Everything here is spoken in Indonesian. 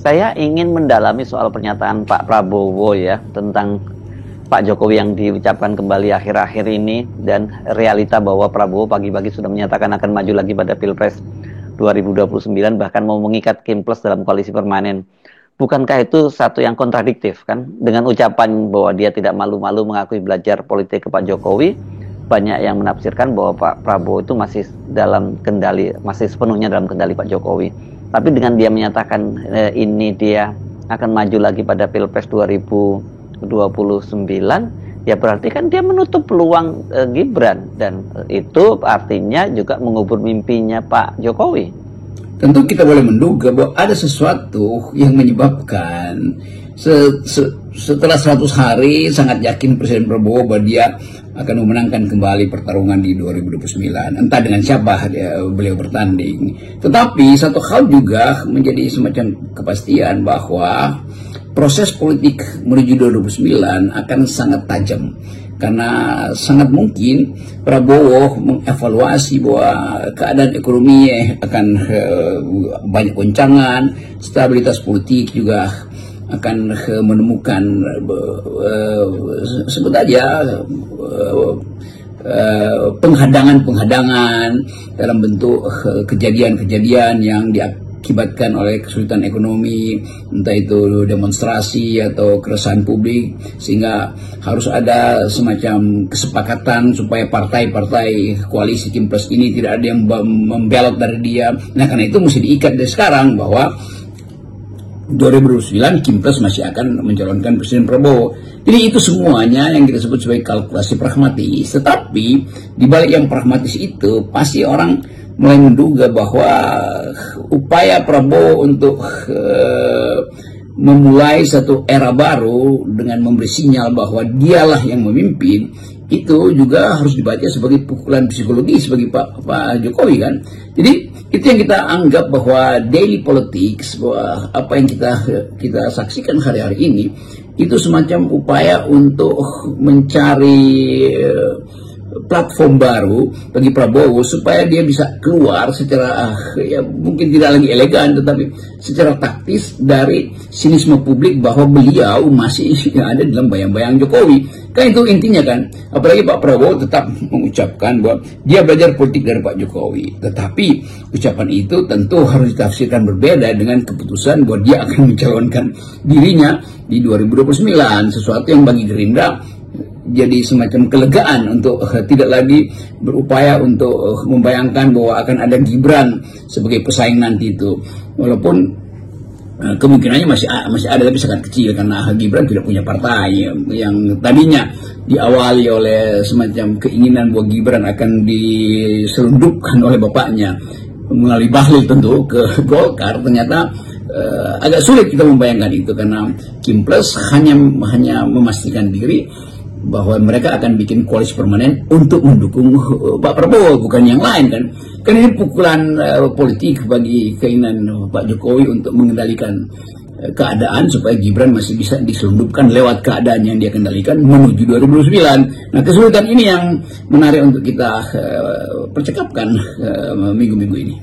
Saya ingin mendalami soal pernyataan Pak Prabowo ya tentang Pak Jokowi yang diucapkan kembali akhir-akhir ini, dan realita bahwa Prabowo pagi-pagi sudah menyatakan akan maju lagi pada Pilpres 2029, bahkan mau mengikat Kim Plus dalam koalisi permanen. Bukankah itu satu yang kontradiktif kan? Dengan ucapan bahwa dia tidak malu-malu mengakui belajar politik ke Pak Jokowi, banyak yang menafsirkan bahwa Pak Prabowo itu masih dalam kendali, masih sepenuhnya dalam kendali Pak Jokowi. Tapi dengan dia menyatakan ini dia akan maju lagi pada Pilpres 2029, ya berarti kan dia menutup peluang Gibran, dan itu artinya juga mengubur mimpinya Pak Jokowi. Tentu kita boleh menduga bahwa ada sesuatu yang menyebabkan setelah 100 hari sangat yakin Presiden Prabowo bahwa dia akan memenangkan kembali pertarungan di 2029, entah dengan siapa beliau bertanding. Tetapi satu hal juga menjadi semacam kepastian bahwa proses politik menuju 2029 akan sangat tajam, karena sangat mungkin Prabowo mengevaluasi bahwa keadaan ekonomi akan banyak goncangan, stabilitas politik juga akan menemukan sebut aja penghadang-penghadang dalam bentuk kejadian-kejadian yang diakibatkan oleh kesulitan ekonomi, entah itu demonstrasi atau keresahan publik, sehingga harus ada semacam kesepakatan supaya partai-partai koalisi Kim Plus ini tidak ada yang membelot dari dia. Nah, karena itu mesti diikat dari sekarang bahwa 2029 Kim Plus masih akan mencalonkan Presiden Prabowo. Jadi itu semuanya yang kita sebut sebagai kalkulasi pragmatis. Tetapi di balik yang pragmatis itu pasti orang mulai menduga bahwa upaya Prabowo untuk memulai satu era baru dengan memberi sinyal bahwa dialah yang memimpin, itu juga harus dibaca sebagai pukulan psikologis bagi Pak Jokowi kan. Jadi itu yang kita anggap bahwa daily politics, bahwa apa yang kita saksikan hari-hari ini itu semacam upaya untuk mencari platform baru bagi Prabowo supaya dia bisa keluar secara ya mungkin tidak lagi elegan tetapi secara taktis dari sinisme publik bahwa beliau masih ada dalam bayang-bayang Jokowi. Kan itu intinya kan. Apalagi Pak Prabowo tetap mengucapkan bahwa dia belajar politik dari Pak Jokowi. Tetapi ucapan itu tentu harus ditafsirkan berbeda dengan keputusan bahwa dia akan mencalonkan dirinya di 2029, sesuatu yang bagi Gerindra jadi semacam kelegaan untuk tidak lagi berupaya untuk membayangkan bahwa akan ada Gibran sebagai pesaing nanti itu. Walaupun kemungkinannya masih ada, tapi sangat kecil karena Gibran tidak punya partai yang tadinya diawali oleh semacam keinginan bahwa Gibran akan diselundupkan oleh bapaknya melalui Bahlil tentu ke Golkar. Ternyata agak sulit kita membayangkan itu karena Kim Plus hanya memastikan diri bahwa mereka akan bikin koalisi permanen untuk mendukung Pak Prabowo, bukan yang lain kan. Kan ini pukulan politik bagi keinginan Pak Jokowi untuk mengendalikan keadaan supaya Gibran masih bisa diselundupkan lewat keadaan yang dia kendalikan menuju 2029. Nah, kesulitan ini yang menarik untuk kita percakapkan minggu-minggu ini.